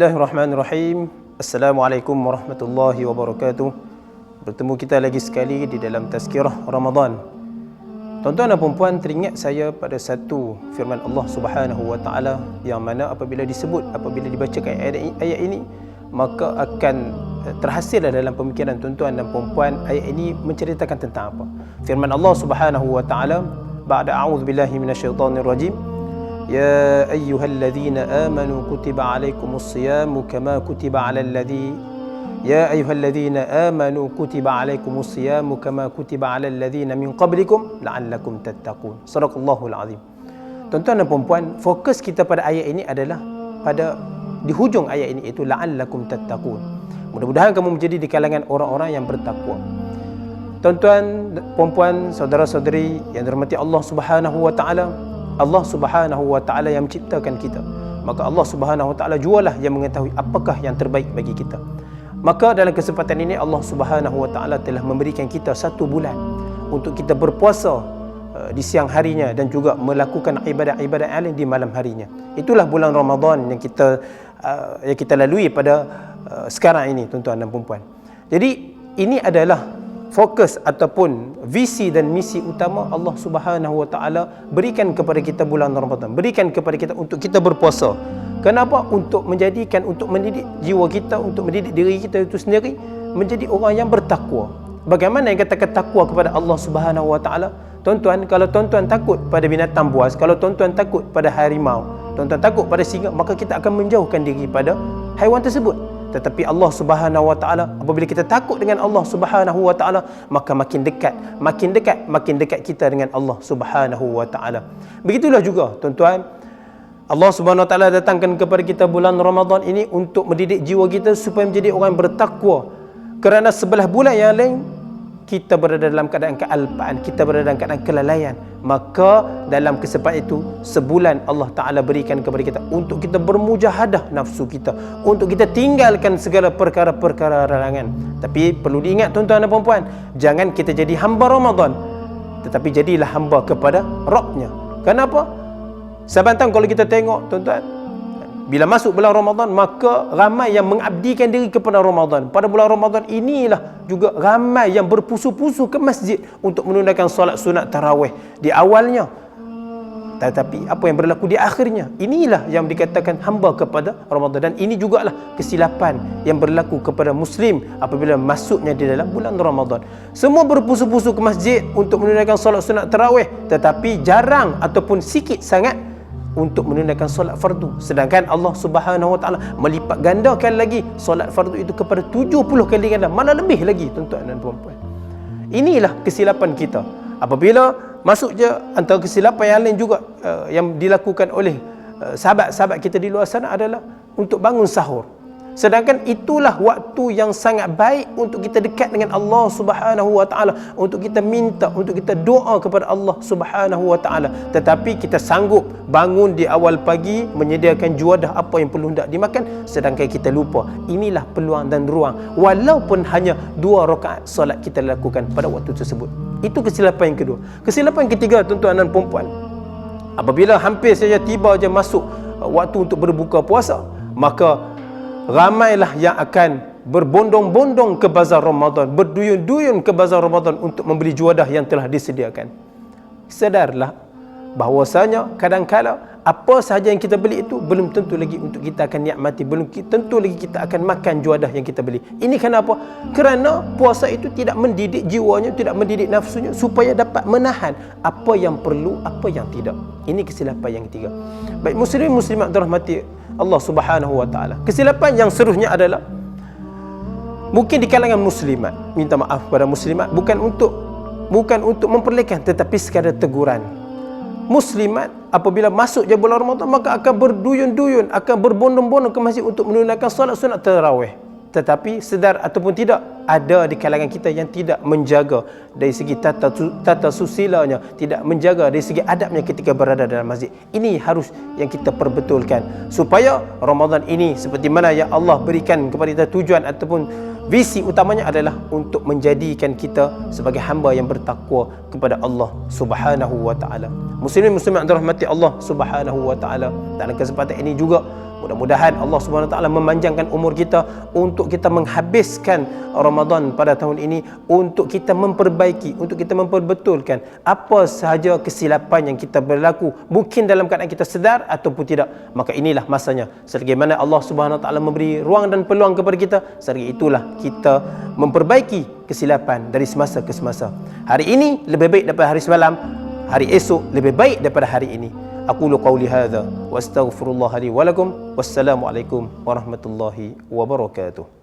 Bismillahirrahmanirrahim. Assalamualaikum warahmatullahi wabarakatuh. Bertemu kita lagi sekali di dalam Tazkirah Ramadan. Tuan-tuan dan puan-puan, teringat saya pada satu firman Allah Subhanahu wa taala yang mana apabila dibacakan ayat ini, maka akan terhasil dalam pemikiran tuan-tuan dan puan-puan ayat ini menceritakan tentang apa. Firman Allah Subhanahu wa taala, ba'da a'udzubillahi minasyaitonir rajim, يا أيها الذين آمنوا كتب عليكم الصيام كما كتب على الذين من قبلكم لعلكم تتقون. صدق الله العظيم. Tuan-tuan dan puan-puan, fokus kita pada ayat ini adalah pada di hujung ayat ini, iaitu la'allakum tattaqun. Mudah-mudahan kamu menjadi di kalangan orang-orang yang bertakwa. Tuan-tuan, puan-puan, saudara-saudari yang dirahmati Allah Subhanahu wa taala, Allah Subhanahu wa taala yang menciptakan kita. Maka Allah Subhanahu wa taala jualah yang mengetahui apakah yang terbaik bagi kita. Maka dalam kesempatan ini Allah Subhanahu wa taala telah memberikan kita 1 bulan untuk kita berpuasa di siang harinya dan juga melakukan ibadat-ibadat lain di malam harinya. Itulah bulan Ramadan yang kita lalui pada sekarang ini, tuan-tuan dan puan-puan. Jadi ini adalah fokus ataupun visi dan misi utama Allah Subhanahu wa taala berikan kepada kita bulan Ramadan, berikan kepada kita untuk kita berpuasa. Kenapa? Untuk mendidik jiwa kita, untuk mendidik diri kita itu sendiri menjadi orang yang bertakwa. Bagaimana yang katakan takwa kepada Allah Subhanahu wa taala? Tuan-tuan, kalau tuan-tuan takut pada binatang buas, kalau tuan-tuan takut pada harimau, tuan-tuan takut pada singa, maka kita akan menjauhkan diri pada haiwan tersebut. Tetapi Allah Subhanahu wa taala, apabila kita takut dengan Allah Subhanahu wa taala, maka makin dekat kita dengan Allah Subhanahu wa taala. Begitulah juga, tuan-tuan, Allah Subhanahu wa taala datangkan kepada kita bulan Ramadan ini untuk mendidik jiwa kita supaya menjadi orang bertakwa. Kerana sebelah bulan yang lain kita berada dalam keadaan kealpaan, kita berada dalam keadaan kelalaian. Maka dalam kesempatan itu, sebulan Allah Ta'ala berikan kepada kita untuk kita bermujahadah nafsu kita, untuk kita tinggalkan segala perkara-perkara larangan. Tapi perlu diingat, tuan-tuan dan puan-puan, jangan kita jadi hamba Ramadan, tetapi jadilah hamba kepada Rabbnya. Kenapa? Sabantang kalau kita tengok, tuan-tuan, bila masuk bulan Ramadan, maka ramai yang mengabdikan diri kepada Ramadan. Pada bulan Ramadan inilah juga ramai yang berpusu-pusu ke masjid untuk menunaikan solat sunat tarawih di awalnya. Tetapi apa yang berlaku di akhirnya, inilah yang dikatakan hamba kepada Ramadan. Dan ini jugalah kesilapan yang berlaku kepada Muslim apabila masuknya di dalam bulan Ramadan. Semua berpusu-pusu ke masjid untuk menunaikan solat sunat tarawih, tetapi jarang ataupun sikit sangat untuk menunaikan solat fardu. Sedangkan Allah Subhanahu wa taala melipat gandakan lagi solat fardu itu kepada 70 kali ganda, mana lebih lagi, tuan-tuan dan puan-puan. Inilah kesilapan kita. Apabila masuk je antara kesilapan yang lain juga yang dilakukan oleh sahabat-sahabat kita di luar sana adalah untuk bangun sahur. Sedangkan itulah waktu yang sangat baik untuk kita dekat dengan Allah Subhanahu wa taala, untuk kita minta, untuk kita doa kepada Allah Subhanahu wa taala. Tetapi kita sanggup bangun di awal pagi menyediakan juadah apa yang perlu hendak dimakan, sedangkan kita lupa. Inilah peluang dan ruang, walaupun hanya 2 rakaat solat kita lakukan pada waktu tersebut. Itu kesilapan yang kedua. Kesilapan yang ketiga, tuan-tuan dan puan-puan, apabila hampir saja tiba je masuk waktu untuk berbuka puasa, maka ramailah yang akan berbondong-bondong ke bazar Ramadan, berduyun-duyun ke bazar Ramadan untuk membeli juadah yang telah disediakan. Sedarlah bahawasanya kadang-kala apa sahaja yang kita beli itu belum tentu lagi untuk kita akan nikmati, belum tentu lagi kita akan makan juadah yang kita beli. Ini kenapa? Kerana puasa itu tidak mendidik jiwanya, tidak mendidik nafsunya supaya dapat menahan apa yang perlu, apa yang tidak. Ini kesilapan yang ketiga. Baik muslimin muslimat dirahmati Allah Subhanahu wa taala. Kesilapan yang seterusnya adalah mungkin di kalangan muslimat, minta maaf kepada muslimat, bukan untuk memperlekehkan, tetapi sekadar teguran. Muslimat apabila masuk je bulan Ramadan, maka akan berduyun-duyun, akan berbondong-bondong ke masjid untuk menunaikan solat sunat tarawih. Tetapi sedar ataupun tidak, ada di kalangan kita yang tidak menjaga dari segi tata susilanya, tidak menjaga dari segi adabnya ketika berada dalam masjid. Ini harus yang kita perbetulkan supaya Ramadan ini, seperti mana yang Allah berikan kepada kita tujuan ataupun visi utamanya adalah untuk menjadikan kita sebagai hamba yang bertakwa kepada Allah Subhanahu wa taala. Muslimin muslimat dirahmati Allah Subhanahu wa taala, dalam kesempatan ini juga Mudah-mudahan Allah Subhanahu Wa Taala memanjangkan umur kita untuk kita menghabiskan Ramadan pada tahun ini, untuk kita memperbaiki, untuk kita memperbetulkan apa sahaja kesilapan yang kita berlaku, mungkin dalam keadaan kita sedar ataupun tidak. Maka inilah masanya. Selagi mana Allah Subhanahu Wa Taala memberi ruang dan peluang kepada kita, selagi itulah kita memperbaiki kesilapan dari semasa ke semasa. Hari ini lebih baik daripada hari semalam, hari esok lebih baik daripada hari ini. Aqulu qawli hadza wa astaghfirullah li wa lakum. Wassalamu alaikum warahmatullahi wabarakatuh.